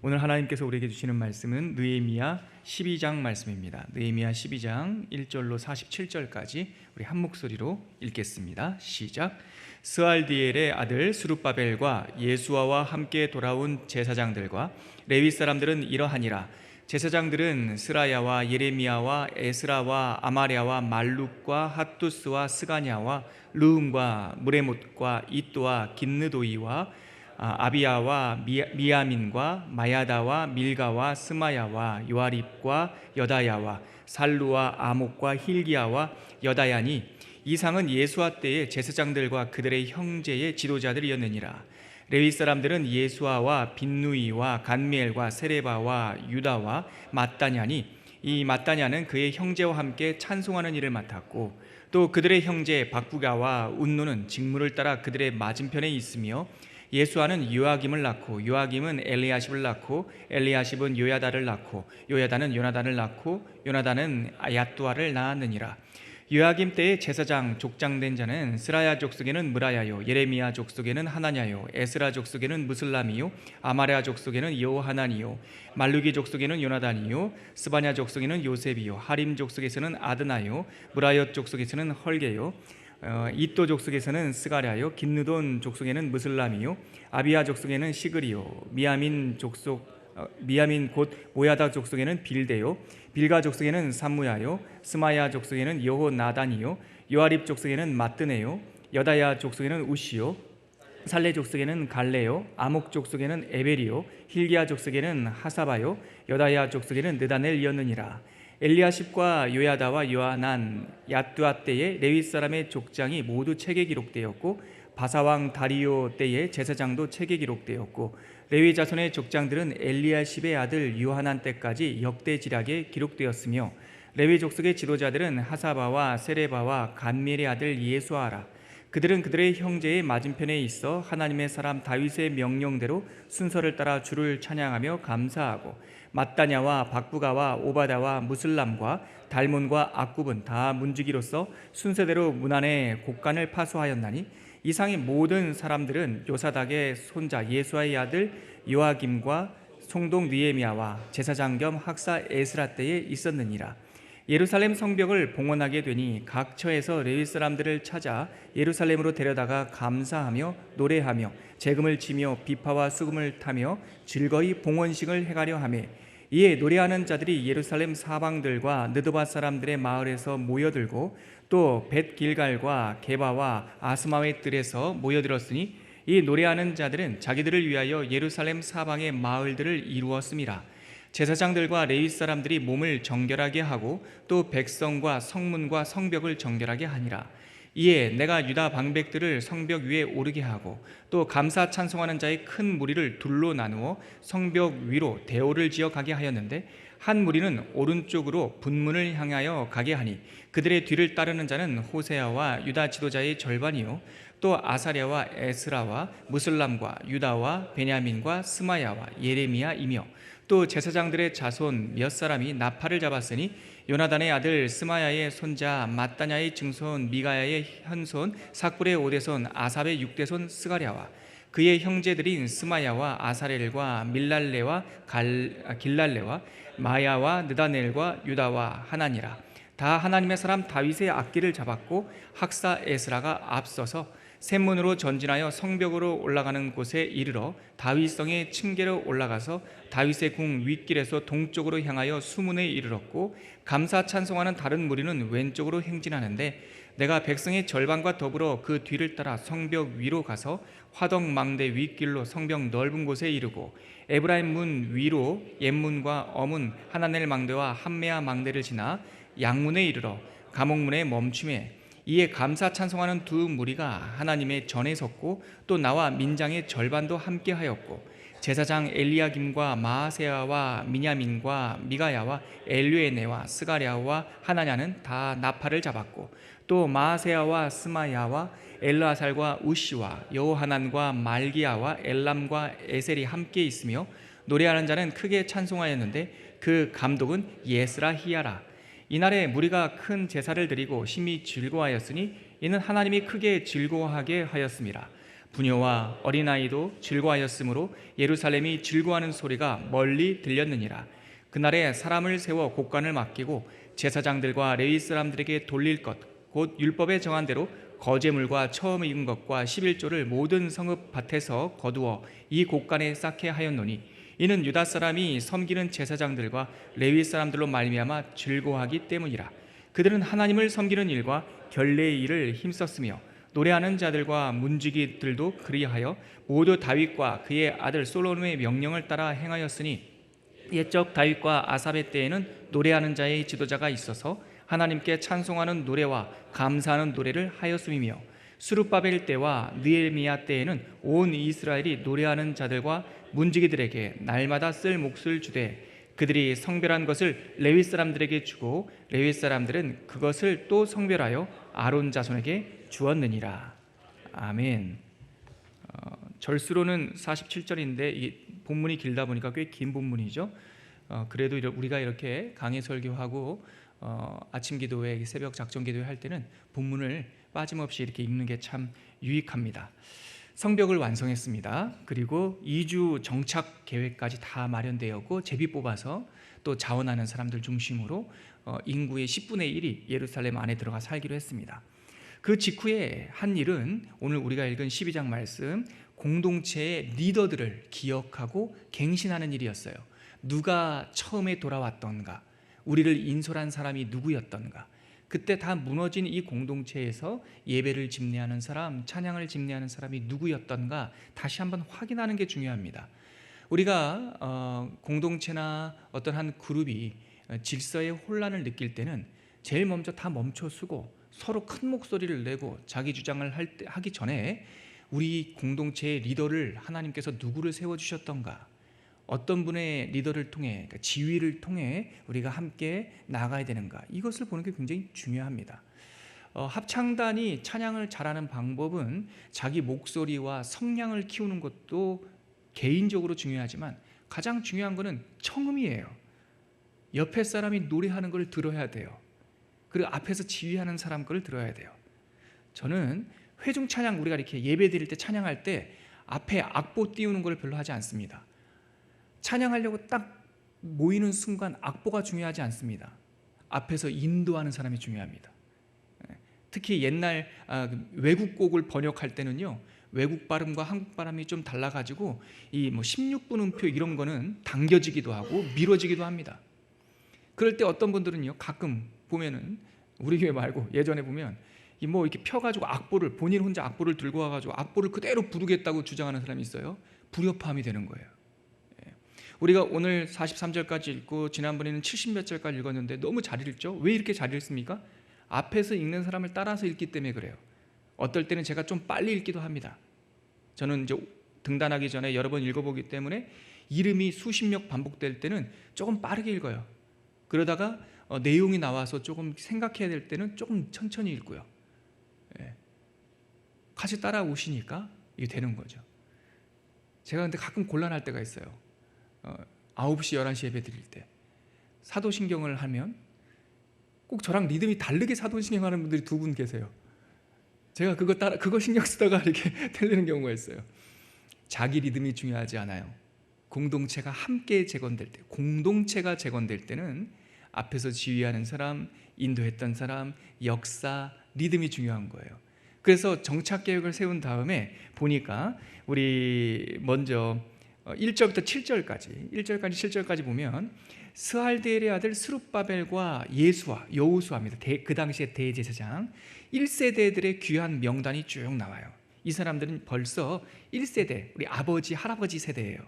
오늘 하나님께서 우리에게 주시는 말씀은 느헤미야 12장 말씀입니다. 느헤미야 12장 1절로 47절까지 우리 한 목소리로 읽겠습니다. 시작. 스알디엘의 아들 스룹바벨과 예수아와 함께 돌아온 제사장들과 레위 사람들은 이러하니라. 제사장들은 스라야와 예레미야와 에스라와 아마랴와 말룩과 핫두스와 스가냐와 르음과 무레못과 이또와 긴느도이와 아비야와 미야민과 마야다와 밀가와 스마야와 요아립과 여다야와 살루와 아목과 힐기야와 여다야니 이 상은 예수아 때의 제사장들과 그들의 형제의 지도자들이었느니라. 레위 사람들은 예수아와 빈누이와 간미엘과 세레바와 유다와 마따냐니 이 마따냐는 그의 형제와 함께 찬송하는 일을 맡았고 또 그들의 형제 박부가와 운노는 직무를 따라 그들의 맞은편에 있으며 예수아는 요아김을 낳고 요아김은 엘리야십을 낳고 엘리야십은 요야다를 낳고 요야다는 요나단을 낳고 요나단은 야뚜아를 낳았느니라. 요아김 때의 제사장 족장된 자는 스라야 족속에는 무라야요 예레미야 족속에는 하나냐요 에스라 족속에는 무슬람이요 아마랴 족속에는 여호하나니요 말루기 족속에는 요나단이요 스바냐 족속에는 요셉이요 하림 족속에서는 아드나요 무라엿 족속에서는 헐게요 이또 족속에서는 스가랴요 긴느돈 족속에는 무슬람이요 아비야 족속에는 시그리요 미야민 곧 모야다 족속에는 빌데요 빌가 족속에는 삼무야요 스마야 족속에는 여호나단이요 요아립 족속에는 마뜨네요 여다야 족속에는 우시요 살레 족속에는 갈레요 아목 족속에는 에벨이요 힐기야 족속에는 하사바요 여다야 족속에는 느다넬이었느니라. 엘리야십과 요야다와 요하난 야뚜아 때의 레위 사람의 족장이 모두 책에 기록되었고 바사왕 다리오 때의 제사장도 책에 기록되었고 레위 자손의 족장들은 엘리야십의 아들 요하난 때까지 역대지략에 기록되었으며 레위 족속의 지도자들은 하사바와 세레바와 간미엘의 아들 예수아라. 그들은 그들의 형제의 맞은편에 있어 하나님의 사람 다윗의 명령대로 순서를 따라 주를 찬양하며 감사하고 마따냐와 박부가와 오바다와 무슬람과 달몬과 악굽은 다 문지기로서 순서대로 문 안에 곡간을 파수하였나니 이상의 모든 사람들은 요사닥의 손자 예수아의 아들 요아김과 총독 느헤미야와 제사장 겸 학사 에스라 때에 있었느니라. 예루살렘 성벽을 봉헌하게 되니 각 처에서 레위 사람들을 찾아 예루살렘으로 데려다가 감사하며 노래하며 재금을 치며 비파와 수금을 타며 즐거이 봉헌식을 행하려 하며 이에 노래하는 자들이 예루살렘 사방들과 느도바 사람들의 마을에서 모여들고 또 벳길갈과 게바와 아스마의 뜰에서 모여들었으니 이 노래하는 자들은 자기들을 위하여 예루살렘 사방의 마을들을 이루었음이라. 제사장들과 레위 사람들이 몸을 정결하게 하고 또 백성과 성문과 성벽을 정결하게 하니라. 이에 내가 유다 방백들을 성벽 위에 오르게 하고 또 감사 찬송하는 자의 큰 무리를 둘로 나누어 성벽 위로 대오를 지어 가게 하였는데 한 무리는 오른쪽으로 분문을 향하여 가게 하니 그들의 뒤를 따르는 자는 호세아와 유다 지도자의 절반이요 또 아사랴와 에스라와 무슬람과 유다와 베냐민과 스마야와 예레미야이며 또 제사장들의 자손 몇 사람이 나팔을 잡았으니 요나단의 아들 스마야의 손자 마따냐의 증손 미가야의 현손 삭불의 오대손 아삽의 육대손 스가랴와 그의 형제들인 스마야와 아사렐과 밀랄레와 길랄레와 마야와 느다넬과 유다와 하나니라. 다 하나님의 사람 다윗의 악기를 잡았고 학사 에스라가 앞서서 샘문으로 전진하여 성벽으로 올라가는 곳에 이르러 다윗성의 층계로 올라가서 다윗의 궁 윗길에서 동쪽으로 향하여 수문에 이르렀고 감사 찬송하는 다른 무리는 왼쪽으로 행진하는데 내가 백성의 절반과 더불어 그 뒤를 따라 성벽 위로 가서 화덕망대 윗길로 성벽 넓은 곳에 이르고 에브라임 문 위로 옛문과 어문 하나넬 망대와 함메아 망대를 지나 양문에 이르러 감옥문에 멈춤에 이에 감사 찬송하는 두 무리가 하나님의 전에 섰고 또 나와 민장의 절반도 함께 하였고 제사장 엘리야김과 마아세야와 미냐민과 미가야와 엘류에네와 스가랴와 하나냐는 다 나팔을 잡았고 또 마아세야와 스마야와 엘라살과 우시와 여호하난과 말기야와 엘람과 에셀이 함께 있으며 노래하는 자는 크게 찬송하였는데 그 감독은 예스라히야라. 이날에 무리가 큰 제사를 드리고 심히 즐거워하였으니 이는 하나님이 크게 즐거워하게 하였음이라. 부녀와 어린아이도 즐거워하였으므로 예루살렘이 즐거워하는 소리가 멀리 들렸느니라. 그날에 사람을 세워 곡간을 맡기고 제사장들과 레위 사람들에게 돌릴 것 곧 율법에 정한 대로 거제물과 처음 익은 것과 11조를 모든 성읍 밭에서 거두어 이 곡간에 쌓게 하였노니 이는 유다 사람이 섬기는 제사장들과 레위 사람들로 말미암아 즐거워하기 때문이라. 그들은 하나님을 섬기는 일과 결례의 일을 힘썼으며 노래하는 자들과 문지기들도 그리하여 모두 다윗과 그의 아들 솔로몬의 명령을 따라 행하였으니 옛적 다윗과 아삽의 때에는 노래하는 자의 지도자가 있어서 하나님께 찬송하는 노래와 감사하는 노래를 하였음이며 스룹바벨 때와 느헤미야 때에는 온 이스라엘이 노래하는 자들과 문지기들에게 날마다 쓸 몫을 주되 그들이 성별한 것을 레위 사람들에게 주고 레위 사람들은 그것을 또 성별하여 아론 자손에게 주었느니라. 아멘. 절수로는 47절인데 이 본문이 길다 보니까 꽤 긴 본문이죠. 그래도 우리가 이렇게 강해 설교하고 아침 기도회, 새벽 작전 기도회 할 때는 본문을 빠짐없이 이렇게 읽는 게 참 유익합니다. 성벽을 완성했습니다. 그리고 2주 정착 계획까지 다 마련되었고 제비 뽑아서 또 자원하는 사람들 중심으로 인구의 10분의 1이 예루살렘 안에 들어가 살기로 했습니다. 그 직후에 한 일은 오늘 우리가 읽은 12장 말씀, 공동체의 리더들을 기억하고 갱신하는 일이었어요. 누가 처음에 돌아왔던가, 우리를 인솔한 사람이 누구였던가, 그때 다 무너진 이 공동체에서 예배를 집례하는 사람, 찬양을 집례하는 사람이 누구였던가 다시 한번 확인하는 게 중요합니다. 우리가 공동체나 어떤 한 그룹이 질서의 혼란을 느낄 때는 제일 먼저 다 멈춰서고 서로 큰 목소리를 내고 자기 주장을 하기 전에 우리 공동체의 리더를 하나님께서 누구를 세워주셨던가, 어떤 분의 리더를 통해, 그러니까 지휘를 통해 우리가 함께 나아가야 되는가, 이것을 보는 게 굉장히 중요합니다. 합창단이 찬양을 잘하는 방법은 자기 목소리와 성량을 키우는 것도 개인적으로 중요하지만 가장 중요한 것은 청음이에요. 옆에 사람이 노래하는 걸 들어야 돼요. 그리고 앞에서 지휘하는 사람 걸 들어야 돼요. 저는 회중 찬양, 우리가 이렇게 예배 드릴 때 찬양할 때 앞에 악보 띄우는 걸 별로 하지 않습니다. 찬양하려고 딱 모이는 순간 악보가 중요하지 않습니다. 앞에서 인도하는 사람이 중요합니다. 특히 옛날 외국 곡을 번역할 때는요, 외국 발음과 한국 발음이 좀 달라가지고 이 16분음표 이런 거는 당겨지기도 하고 미뤄지기도 합니다. 그럴 때 어떤 분들은요, 가끔 보면은 우리 교회 말고 예전에 보면 이렇게 펴가지고 악보를, 본인 혼자 악보를 들고 와가지고 악보를 그대로 부르겠다고 주장하는 사람이 있어요. 불협화음이 되는 거예요. 우리가 오늘 43절까지 읽고 지난번에는 70몇 절까지 읽었는데 너무 잘 읽죠? 왜 이렇게 잘 읽습니까? 앞에서 읽는 사람을 따라서 읽기 때문에 그래요. 어떨 때는 제가 좀 빨리 읽기도 합니다. 저는 이제 등단하기 전에 여러 번 읽어보기 때문에 이름이 수십 명 반복될 때는 조금 빠르게 읽어요. 그러다가 내용이 나와서 조금 생각해야 될 때는 조금 천천히 읽고요. 같이 따라오시니까 이게 되는 거죠. 제가 근데 가끔 곤란할 때가 있어요. 9시, 11시 예배 드릴 때 사도신경을 하면 꼭 저랑 리듬이 다르게 사도신경 하는 분들이 2분 계세요. 제가 그거 신경 쓰다가 이렇게 틀리는 경우가 있어요. 자기 리듬이 중요하지 않아요. 공동체가 함께 재건될 때, 공동체가 재건될 때는 앞에서 지휘하는 사람, 인도했던 사람, 역사, 리듬이 중요한 거예요. 그래서 정착 계획을 세운 다음에 보니까 우리 먼저 1절부터 7절까지 7절까지 보면 스알디엘의 아들 스룹바벨과 예수와 여호수아입니다. 그 당시에 대제사장 1세대들의 귀한 명단이 쭉 나와요. 이 사람들은 벌써 1세대, 우리 아버지, 할아버지 세대예요.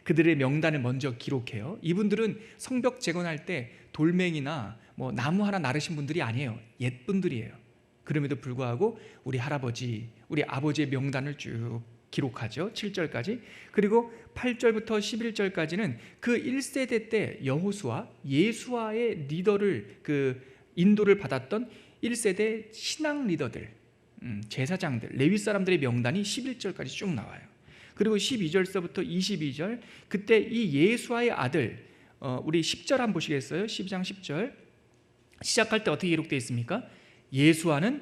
그들의 명단을 먼저 기록해요. 이분들은 성벽 재건할 때 돌멩이나 나무 하나 나르신 분들이 아니에요. 옛분들이에요. 그럼에도 불구하고 우리 할아버지, 우리 아버지의 명단을 쭉 기록하죠. 7절까지. 그리고 8절부터 11절까지는 그 1세대 때 여호수아, 예수아의 리더를 인도를 받았던 1세대 신앙 리더들, 제사장들, 레위 사람들의 명단이 11절까지 쭉 나와요. 그리고 12절서부터 22절, 그때 이 예수아의 아들, 우리 10절 한번 보시겠어요? 12장 10절 시작할 때 어떻게 기록되어 있습니까? 예수아는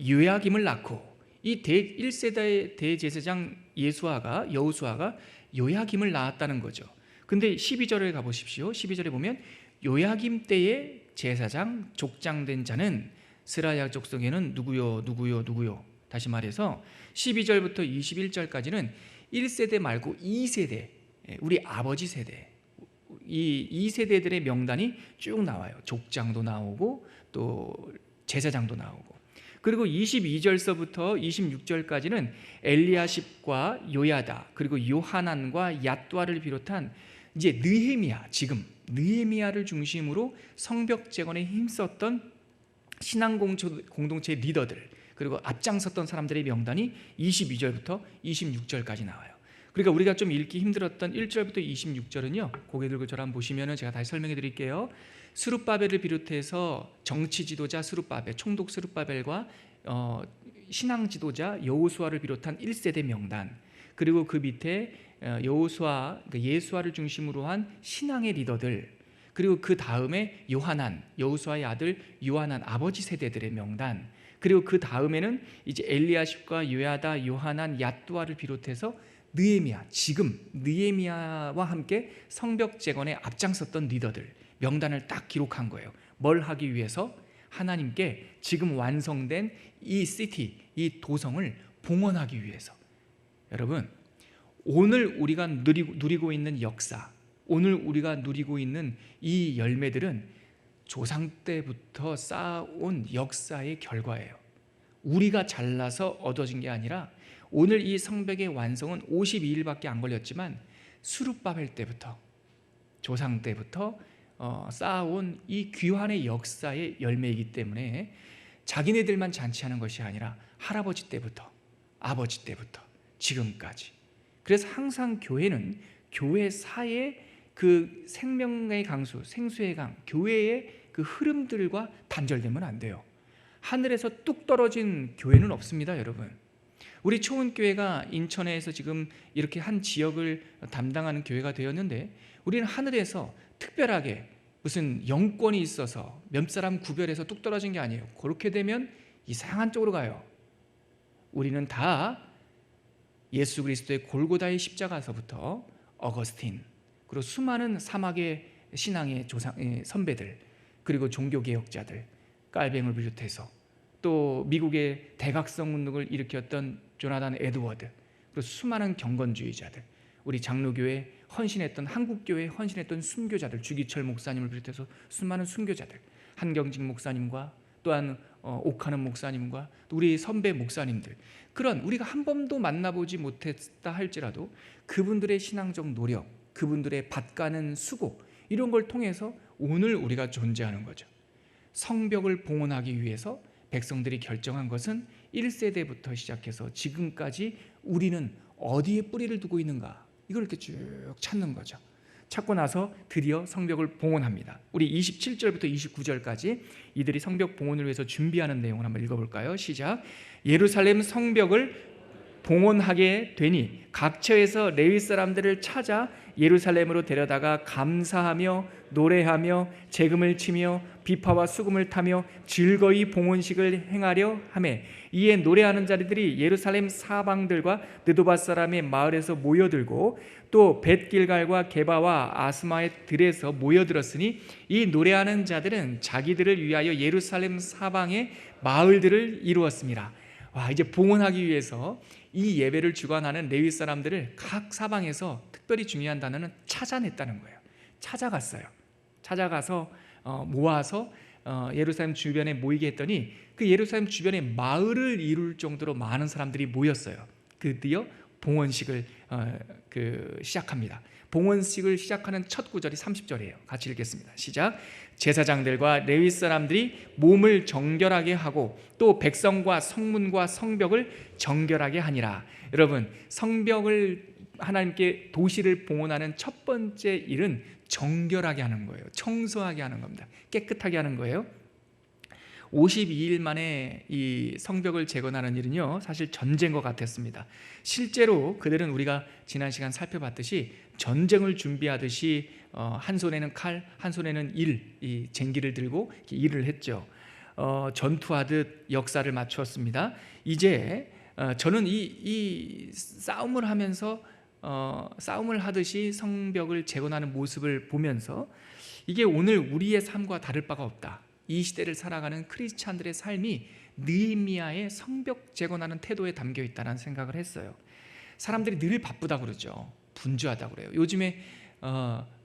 요야김을 낳고 이 1세대 대제사장 여호수아가 요야김을 낳았다는 거죠. 근데 12절에 가보십시오. 12절에 보면 요야김 때의 제사장 족장된 자는 스라야 족속에는 누구요. 다시 말해서 12절부터 21절까지는 1세대 말고 2세대, 우리 아버지 세대, 이 2세대들의 명단이 쭉 나와요. 족장도 나오고 또 제사장도 나오고. 그리고 22절서부터 26절까지는 엘리야십과 요야다, 그리고 요하난과 얏두아를 비롯한 이제 느헤미야를 중심으로 성벽 재건에 힘썼던 신앙 공동체 리더들, 그리고 앞장섰던 사람들의 명단이 22절부터 26절까지 나와요. 그러니까 우리가 좀 읽기 힘들었던 1절부터 26절은요, 고개 들고 저를 한번 보시면 제가 다시 설명해 드릴게요. 스룹바벨을 비롯해서 정치 지도자 스룹바벨, 총독 스룹바벨과 신앙 지도자 여호수아를 비롯한 1세대 명단, 그리고 그 밑에 여호수아, 그러니까 예수아를 중심으로 한 신앙의 리더들, 그리고 그 다음에 요하난, 여호수아의 아들 요하난 아버지 세대들의 명단, 그리고 그 다음에는 이제 엘리야십과 요야다, 요하난, 얏두아를 비롯해서 느헤미야, 지금 느헤미야와 함께 성벽 재건에 앞장섰던 리더들 명단을 딱 기록한 거예요. 뭘 하기 위해서? 하나님께 지금 완성된 이 시티, 이 도성을 봉헌하기 위해서. 여러분, 오늘 우리가 누리고 있는 역사, 오늘 우리가 누리고 있는 이 열매들은 조상 때부터 쌓아온 역사의 결과예요. 우리가 잘나서 얻어진 게 아니라 오늘 이 성벽의 완성은 52일밖에 안 걸렸지만 스룹바벨 때부터, 조상 때부터 쌓아온 이 귀환의 역사의 열매이기 때문에 자기네들만 잔치하는 것이 아니라 할아버지 때부터, 아버지 때부터 지금까지. 그래서 항상 교회는 교회사의 그 생명의 강수, 생수의 강, 교회의 그 흐름들과 단절되면 안 돼요. 하늘에서 뚝 떨어진 교회는 없습니다, 여러분. 우리 초원교회가 인천에서 지금 이렇게 한 지역을 담당하는 교회가 되었는데, 우리는 하늘에서 특별하게 무슨 영권이 있어서 몇 사람 구별해서 뚝 떨어진 게 아니에요. 그렇게 되면 이상한 쪽으로 가요. 우리는 다 예수 그리스도의 골고다의 십자가서부터 어거스틴, 그리고 수많은 사막의 신앙의 선배들, 그리고 종교개혁자들, 깔뱅을 비롯해서 또 미국의 대각성 운동을 일으켰던 조나단 에드워드, 그리고 수많은 경건주의자들, 우리 장로교회 헌신했던, 한국교회에 헌신했던 순교자들, 주기철 목사님을 비롯해서 수많은 순교자들, 한경직 목사님과 또한 옥하는 목사님과 우리 선배 목사님들, 그런 우리가 한 번도 만나보지 못했다 할지라도 그분들의 신앙적 노력, 그분들의 밭가는 수고, 이런 걸 통해서 오늘 우리가 존재하는 거죠. 성벽을 봉헌하기 위해서 백성들이 결정한 것은 1세대부터 시작해서 지금까지 우리는 어디에 뿌리를 두고 있는가, 이걸 이렇게 쭉 찾는 거죠. 찾고 나서 드디어 성벽을 봉헌합니다. 우리 27절부터 29절까지 이들이 성벽 봉헌을 위해서 준비하는 내용을 한번 읽어볼까요? 시작. 예루살렘 성벽을 봉헌하게 되니 각처에서 레위 사람들을 찾아 예루살렘으로 데려다가 감사하며 노래하며 재금을 치며 비파와 수금을 타며 즐거이 봉헌식을 행하려 하매, 이에 노래하는 자들이 예루살렘 사방들과 느도바 사람의 마을에서 모여들고 또 벳길갈과 게바와 아스마의 들에서 모여들었으니 이 노래하는 자들은 자기들을 위하여 예루살렘 사방의 마을들을 이루었습니다. 와, 이제 봉헌하기 위해서 이 예배를 주관하는 레위 사람들을 각 사방에서, 특별히 중요한 단어는 찾아냈다는 거예요. 찾아가서 모아서 예루살렘 주변에 모이게 했더니 그 예루살렘 주변에 마을을 이룰 정도로 많은 사람들이 모였어요. 드디어 봉헌식을 시작합니다. 봉헌식을 시작하는 첫 구절이 30절이에요. 같이 읽겠습니다. 시작. 제사장들과 레위 사람들이 몸을 정결하게 하고 또 백성과 성문과 성벽을 정결하게 하니라. 여러분, 성벽을 하나님께 도시를 봉헌하는 첫 번째 일은 정결하게 하는 거예요. 청소하게 하는 겁니다. 깨끗하게 하는 거예요. 52일 만에 이 성벽을 재건하는 일은요, 사실 전쟁과 같았습니다. 실제로 그들은 우리가 지난 시간 살펴봤듯이 전쟁을 준비하듯이 한 손에는 칼, 한 손에는 이 쟁기를 들고 일을 했죠. 전투하듯 역사를 맞추었습니다. 이제 저는 이 싸움을 하면서 싸움을 하듯이 성벽을 재건하는 모습을 보면서 이게 오늘 우리의 삶과 다를 바가 없다. 이 시대를 살아가는 크리스찬들의 삶이 느헤미야의 성벽 재건하는 태도에 담겨 있다는 생각을 했어요. 사람들이 늘 바쁘다 그러죠. 분주하다 그래요. 요즘에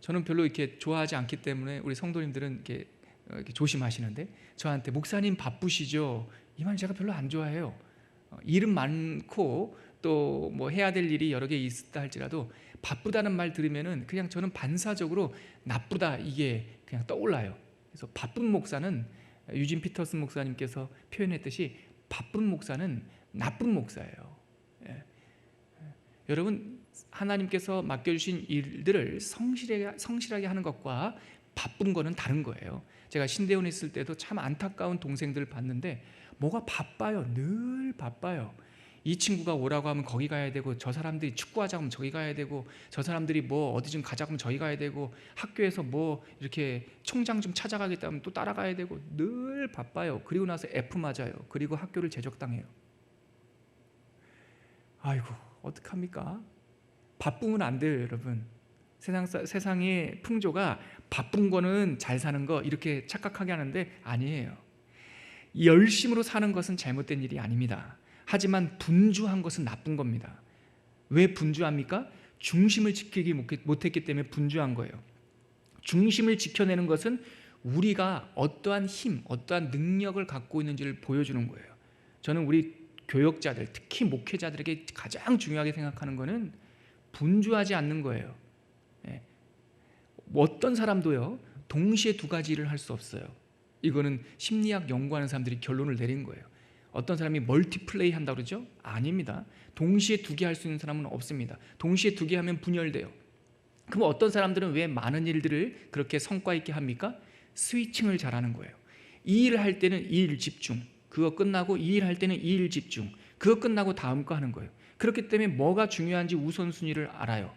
저는 별로 이렇게 좋아하지 않기 때문에 우리 성도님들은 이렇게 조심하시는데, 저한테 목사님 바쁘시죠? 이 말 제가 별로 안 좋아해요. 일은 많고 또 뭐 해야 될 일이 여러 개 있다 할지라도 바쁘다는 말 들으면은 그냥 저는 반사적으로 나쁘다 이게 그냥 떠올라요. 그래서 바쁜 목사는, 유진 피터슨 목사님께서 표현했듯이 바쁜 목사는 나쁜 목사예요. 여러분, 하나님께서 맡겨주신 일들을 성실하게 하는 것과 바쁜 거는 다른 거예요. 제가 신대원에 있을 때도 참 안타까운 동생들을 봤는데 뭐가 바빠요. 늘 바빠요. 이 친구가 오라고 하면 거기 가야 되고, 저 사람들이 축구하자고 하면 저기 가야 되고, 저 사람들이 뭐 어디 좀 가자고 하면 저기 가야 되고, 학교에서 뭐 이렇게 총장 좀 찾아가겠다 하면 또 따라가야 되고, 늘 바빠요. 그리고 나서 F 맞아요. 그리고 학교를 제적당해요. 아이고, 어떡합니까? 바쁘면 안 돼요, 여러분. 세상의 풍조가 바쁜 거는 잘 사는 거 이렇게 착각하게 하는데 아니에요. 열심으로 사는 것은 잘못된 일이 아닙니다. 하지만 분주한 것은 나쁜 겁니다. 왜 분주합니까? 중심을 지키지 못했기 때문에 분주한 거예요. 중심을 지켜내는 것은 우리가 어떠한 힘, 어떠한 능력을 갖고 있는지를 보여주는 거예요. 저는 우리 교역자들, 특히 목회자들에게 가장 중요하게 생각하는 것은 분주하지 않는 거예요. 어떤 사람도요 동시에 두 가지 일을 할 수 없어요. 이거는 심리학 연구하는 사람들이 결론을 내린 거예요. 어떤 사람이 멀티플레이 한다고 그러죠? 아닙니다. 동시에 두 개 할 수 있는 사람은 없습니다. 동시에 두 개 하면 분열돼요. 그럼 어떤 사람들은 왜 많은 일들을 그렇게 성과 있게 합니까? 스위칭을 잘하는 거예요. 이 일을 할 때는 이 일 집중, 그거 끝나고 이 일 할 때는 이 일 집중, 그거 끝나고 다음 거 하는 거예요. 그렇기 때문에 뭐가 중요한지 우선순위를 알아요.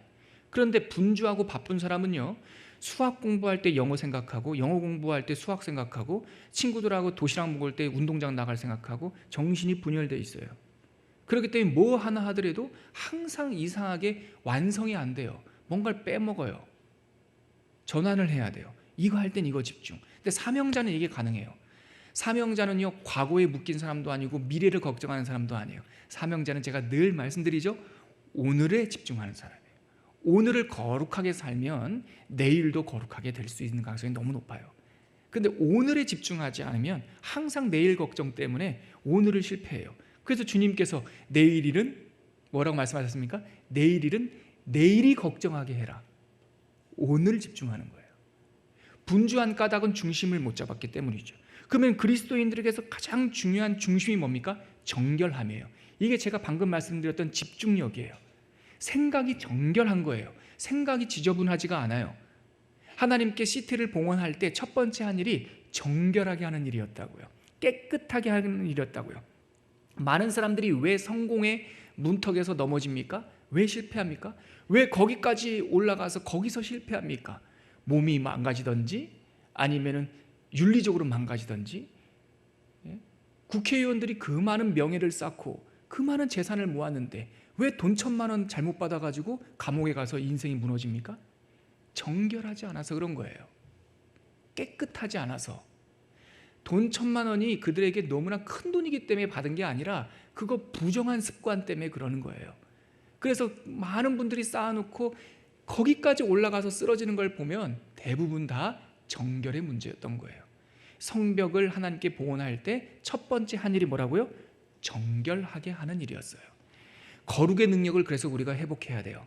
그런데 분주하고 바쁜 사람은요, 수학 공부할 때 영어 생각하고, 영어 공부할 때 수학 생각하고, 친구들하고 도시락 먹을 때 운동장 나갈 생각하고, 정신이 분열되어 있어요. 그렇기 때문에 뭐 하나 하더라도 항상 이상하게 완성이 안 돼요. 뭔가를 빼먹어요. 전환을 해야 돼요. 이거 할 땐 이거 집중. 근데 사명자는 이게 가능해요. 사명자는요, 과거에 묶인 사람도 아니고 미래를 걱정하는 사람도 아니에요. 사명자는 제가 늘 말씀드리죠, 오늘에 집중하는 사람이에요. 오늘을 거룩하게 살면 내일도 거룩하게 될 수 있는 가능성이 너무 높아요. 근데 오늘에 집중하지 않으면 항상 내일 걱정 때문에 오늘을 실패해요. 그래서 주님께서 내일 일은 뭐라고 말씀하셨습니까? 내일 일은 내일이 걱정하게 해라. 오늘 집중하는 거예요. 분주한 까닭은 중심을 못 잡았기 때문이죠. 그러면 그리스도인들에게서 가장 중요한 중심이 뭡니까? 정결함이에요. 이게 제가 방금 말씀드렸던 집중력이에요. 생각이 정결한 거예요. 생각이 지저분하지가 않아요. 하나님께 CT를 봉헌할 때 첫 번째 한 일이 정결하게 하는 일이었다고요. 깨끗하게 하는 일이었다고요. 많은 사람들이 왜 성공의 문턱에서 넘어집니까? 왜 실패합니까? 왜 거기까지 올라가서 거기서 실패합니까? 몸이 망가지든지 아니면은 윤리적으로 망가지든지, 국회의원들이 그 많은 명예를 쌓고 그 많은 재산을 모았는데 왜 돈 1,000만 원 잘못 받아가지고 감옥에 가서 인생이 무너집니까? 정결하지 않아서 그런 거예요. 깨끗하지 않아서. 돈 1,000만 원이 그들에게 너무나 큰 돈이기 때문에 받은 게 아니라 그거 부정한 습관 때문에 그러는 거예요. 그래서 많은 분들이 쌓아놓고 거기까지 올라가서 쓰러지는 걸 보면 대부분 다 정결의 문제였던 거예요. 성벽을 하나님께 봉헌할 때 첫 번째 한 일이 뭐라고요? 정결하게 하는 일이었어요. 거룩의 능력을 그래서 우리가 회복해야 돼요.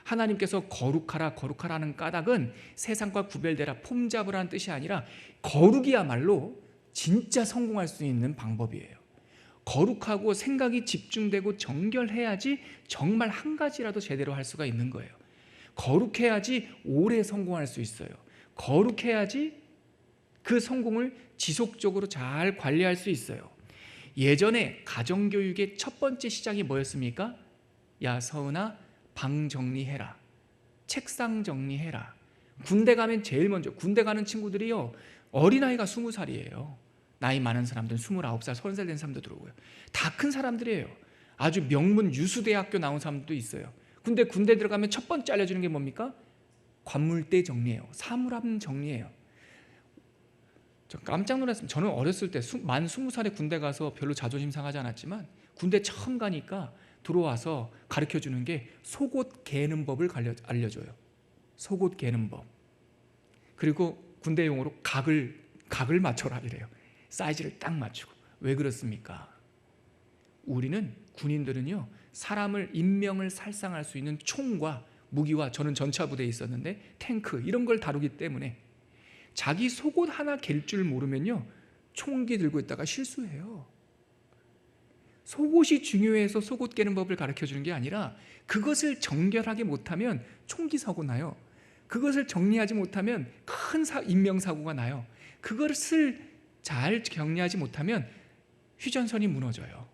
하나님께서 거룩하라 거룩하라는 까닭은 세상과 구별되라 폼 잡으라는 뜻이 아니라 거룩이야말로 진짜 성공할 수 있는 방법이에요. 거룩하고 생각이 집중되고 정결해야지 정말 한 가지라도 제대로 할 수가 있는 거예요. 거룩해야지 오래 성공할 수 있어요. 거룩해야지 그 성공을 지속적으로 잘 관리할 수 있어요. 예전에 가정교육의 첫 번째 시작이 뭐였습니까? 야 서은아, 방 정리해라, 책상 정리해라. 군대 가면 제일 먼저, 군대 가는 친구들이요 어린아이가 20살이에요. 나이 많은 사람들은 29살, 30살 된 사람도 들어오고요. 다 큰 사람들이에요. 아주 명문 유수대학교 나온 사람도 있어요. 근데 군대 들어가면 첫 번째 알려주는 게 뭡니까? 관물대 정리예요. 사물함 정리예요. 저 깜짝 놀랐습니다. 저는 어렸을 때 만 20살에 군대 가서 별로 자존심 상하지 않았지만 군대 처음 가니까 들어와서 가르쳐주는 게 속옷 개는 법을 알려줘요. 속옷 개는 법. 그리고 군대 용어로 각을 맞춰라 이래요. 사이즈를 딱 맞추고. 왜 그렇습니까? 우리는 군인들은요, 사람을 인명을 살상할 수 있는 총과 무기와, 저는 전차부대에 있었는데 탱크 이런 걸 다루기 때문에 자기 속옷 하나 갤 줄 모르면요, 총기 들고 있다가 실수해요. 속옷이 중요해서 속옷 개는 법을 가르쳐주는 게 아니라 그것을 정결하게 못하면 총기 사고 나요. 그것을 정리하지 못하면 큰 인명사고가 나요. 그것을 잘 정리하지 못하면 휴전선이 무너져요.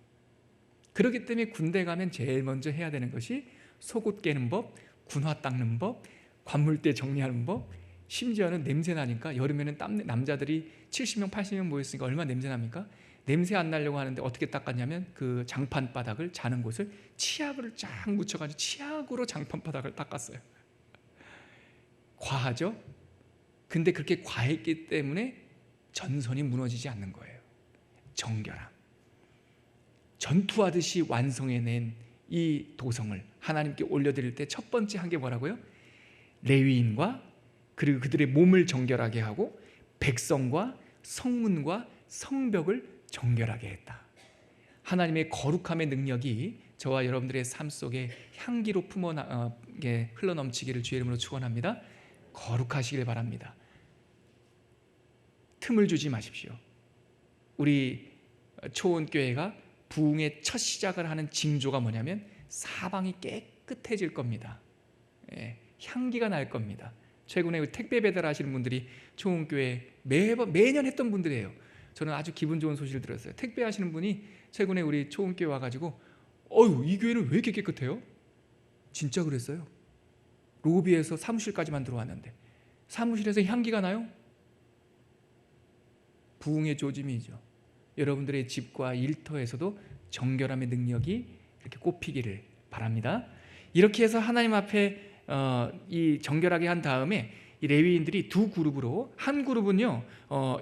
그렇기 때문에 군대 가면 제일 먼저 해야 되는 것이 속옷 개는 법, 군화 닦는 법, 관물대 정리하는 법, 심지어는 냄새 나니까 여름에는 남자들이 70명, 80명 모였으니까 얼마나 냄새 납니까? 냄새 안 나려고 하는데 어떻게 닦았냐면 그 장판 바닥을, 자는 곳을 치약을 쫙 묻혀가지고 치약으로 장판 바닥을 닦았어요. 과하죠? 근데 그렇게 과했기 때문에 전선이 무너지지 않는 거예요. 정결함. 전투하듯이 완성해낸 이 도성을 하나님께 올려드릴 때 첫 번째 한 게 뭐라고요? 레위인과 그리고 그들의 몸을 정결하게 하고 백성과 성문과 성벽을 정결하게 했다. 하나님의 거룩함의 능력이 저와 여러분들의 삶 속에 향기로 흘러넘치기를 주의 이름으로 축원합니다. 거룩하시길 바랍니다. 틈을 주지 마십시오. 우리 초원교회가 부흥의 첫 시작을 하는 징조가 뭐냐면 사방이 깨끗해질 겁니다. 향기가 날 겁니다. 최근에 택배 배달하시는 분들이 초원교회 매년 했던 분들이에요. 저는 아주 기분 좋은 소식을 들었어요. 택배 하시는 분이 최근에 우리 초원교회 와가지고 이 교회는 왜 이렇게 깨끗해요? 진짜 그랬어요. 로비에서 사무실까지만 들어왔는데 사무실에서 향기가 나요? 부흥의 조짐이죠. 여러분들의 집과 일터에서도 정결함의 능력이 이렇게 꼽히기를 바랍니다. 이렇게 해서 하나님 앞에 이 정결하게 한 다음에 이 레위인들이 두 그룹으로, 한 그룹은요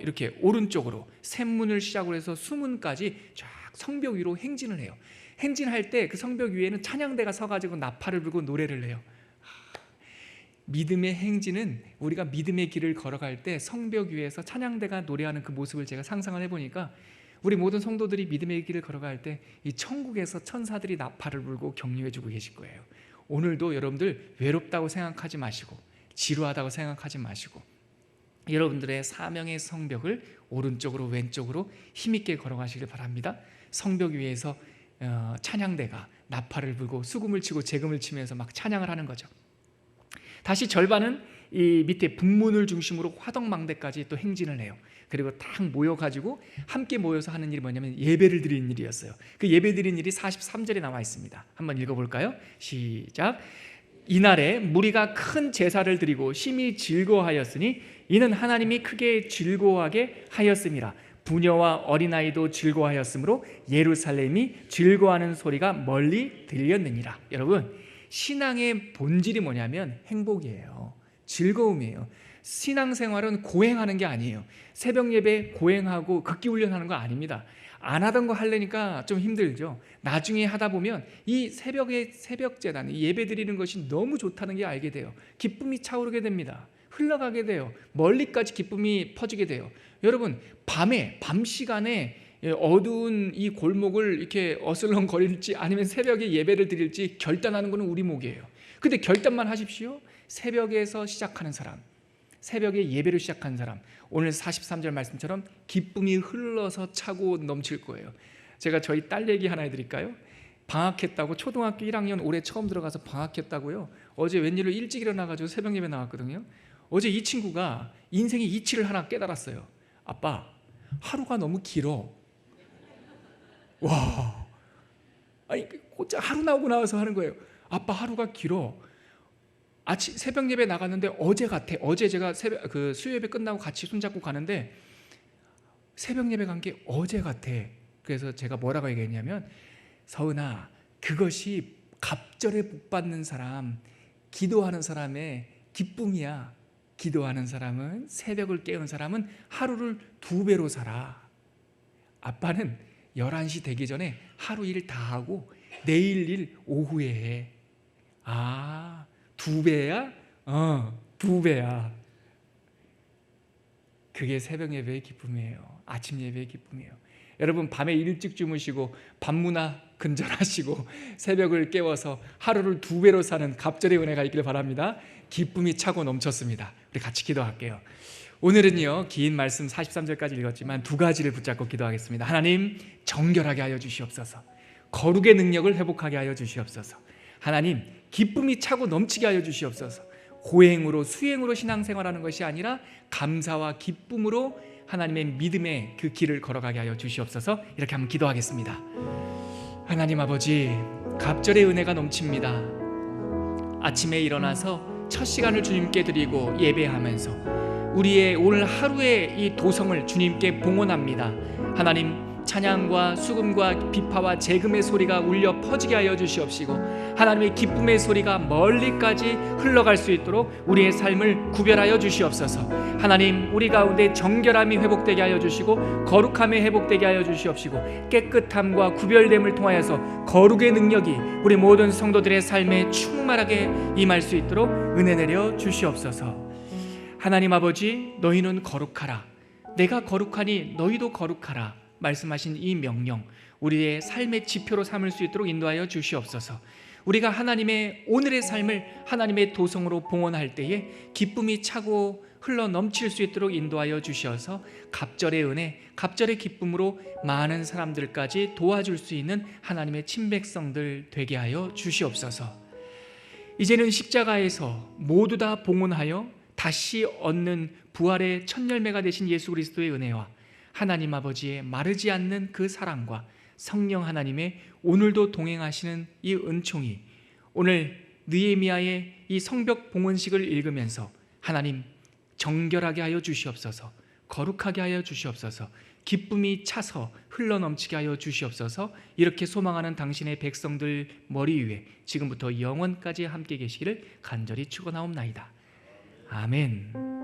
이렇게 오른쪽으로 샘문을 시작으로 해서 수문까지 쫙 성벽 위로 행진을 해요. 행진할 때 그 성벽 위에는 찬양대가 서가지고 나팔을 불고 노래를 해요. 믿음의 행진은 우리가 믿음의 길을 걸어갈 때 성벽 위에서 찬양대가 노래하는 그 모습을 제가 상상을 해보니까 우리 모든 성도들이 믿음의 길을 걸어갈 때 이 천국에서 천사들이 나팔을 불고 격려해주고 계실 거예요. 오늘도 여러분들 외롭다고 생각하지 마시고 지루하다고 생각하지 마시고 여러분들의 사명의 성벽을 오른쪽으로 왼쪽으로 힘있게 걸어가시길 바랍니다. 성벽 위에서 찬양대가 나팔을 불고 수금을 치고 재금을 치면서 막 찬양을 하는 거죠. 다시 절반은 이 밑에 북문을 중심으로 화덕망대까지 또 행진을 해요. 그리고 딱 모여가지고 함께 모여서 하는 일이 뭐냐면 예배를 드리는 일이었어요. 그 예배 드리는 일이 43절에 나와 있습니다. 한번 읽어볼까요? 시작. 이날에 무리가 큰 제사를 드리고 심히 즐거워하였으니 이는 하나님이 크게 즐거워하게 하였음이라. 부녀와 어린아이도 즐거워하였으므로 예루살렘이 즐거워하는 소리가 멀리 들렸느니라. 여러분, 신앙의 본질이 뭐냐면 행복이에요. 즐거움이에요. 신앙생활은 고행하는 게 아니에요. 새벽 예배 고행하고 극기훈련하는 거 아닙니다. 안 하던 거 하려니까 좀 힘들죠. 나중에 하다 보면 이 새벽 재단, 이 예배 드리는 것이 너무 좋다는 게 알게 돼요. 기쁨이 차오르게 됩니다. 흘러가게 돼요. 멀리까지 기쁨이 퍼지게 돼요. 여러분, 밤 시간에 어두운 이 골목을 이렇게 어슬렁거릴지 아니면 새벽에 예배를 드릴지 결단하는 것은 우리 몫이에요. 근데 결단만 하십시오. 새벽에서 시작하는 사람, 새벽에 예배를 시작한 사람, 오늘 43절 말씀처럼 기쁨이 흘러서 차고 넘칠 거예요. 제가 저희 딸 얘기 하나 해드릴까요? 방학했다고, 초등학교 1학년 올해 처음 들어가서 방학했다고요. 어제 웬일로 일찍 일어나가지고 새벽 예배 나왔거든요. 어제 이 친구가 인생의 이치를 하나 깨달았어요. 아빠, 하루가 너무 길어. 와, 아니 곧장 하루 나오고 나와서 하는 거예요. 아빠, 하루가 길어. 아침 새벽 예배 나갔는데 어제 같아. 어제 제가 수요 예배 끝나고 같이 손잡고 가는데 새벽 예배 간 게 어제 같아. 그래서 제가 뭐라고 얘기했냐면 서은아, 그것이 갑절에 복받는 사람, 기도하는 사람의 기쁨이야. 기도하는 사람은, 새벽을 깨운 사람은 하루를 2배로 살아. 아빠는 11시 되기 전에 하루 일 다 하고 내일 일 오후에 해. 아, 2배야? 2배야. 그게 새벽 예배의 기쁨이에요. 아침 예배의 기쁨이에요. 여러분, 밤에 일찍 주무시고 밤문화 근절하시고 새벽을 깨워서 하루를 2배로 사는 갑절의 은혜가 있기를 바랍니다. 기쁨이 차고 넘쳤습니다. 우리 같이 기도할게요. 오늘은요, 긴 말씀 43절까지 읽었지만 2가지를 붙잡고 기도하겠습니다. 하나님, 정결하게 하여 주시옵소서. 거룩의 능력을 회복하게 하여 주시옵소서. 하나님, 기쁨이 차고 넘치게 하여 주시옵소서. 고행으로, 수행으로 신앙생활하는 것이 아니라 감사와 기쁨으로 하나님의 믿음의 그 길을 걸어가게 하여 주시옵소서. 이렇게 한번 기도하겠습니다. 하나님 아버지, 갑절의 은혜가 넘칩니다. 아침에 일어나서 첫 시간을 주님께 드리고 예배하면서 우리의 오늘 하루의 이 도성을 주님께 봉헌합니다. 하나님, 찬양과 수금과 비파와 재금의 소리가 울려 퍼지게 하여 주시옵시고 하나님의 기쁨의 소리가 멀리까지 흘러갈 수 있도록 우리의 삶을 구별하여 주시옵소서. 하나님, 우리 가운데 정결함이 회복되게 하여 주시고 거룩함이 회복되게 하여 주시옵시고 깨끗함과 구별됨을 통하여서 거룩의 능력이 우리 모든 성도들의 삶에 충만하게 임할 수 있도록 은혜 내려 주시옵소서. 하나님 아버지, 너희는 거룩하라. 내가 거룩하니 너희도 거룩하라. 말씀하신 이 명령, 우리의 삶의 지표로 삼을 수 있도록 인도하여 주시옵소서. 우리가 하나님의 오늘의 삶을 하나님의 도성으로 봉헌할 때에 기쁨이 차고 흘러 넘칠 수 있도록 인도하여 주셔서 갑절의 은혜, 갑절의 기쁨으로 많은 사람들까지 도와줄 수 있는 하나님의 친백성들 되게 하여 주시옵소서. 이제는 십자가에서 모두 다 봉헌하여 다시 얻는 부활의 첫 열매가 되신 예수 그리스도의 은혜와 하나님 아버지의 마르지 않는 그 사랑과 성령 하나님의 오늘도 동행하시는 이 은총이 오늘 느헤미야의 이 성벽 봉헌식을 읽으면서 하나님, 정결하게 하여 주시옵소서. 거룩하게 하여 주시옵소서. 기쁨이 차서 흘러넘치게 하여 주시옵소서. 이렇게 소망하는 당신의 백성들 머리 위에 지금부터 영원까지 함께 계시기를 간절히 축원하옵나이다. 아멘.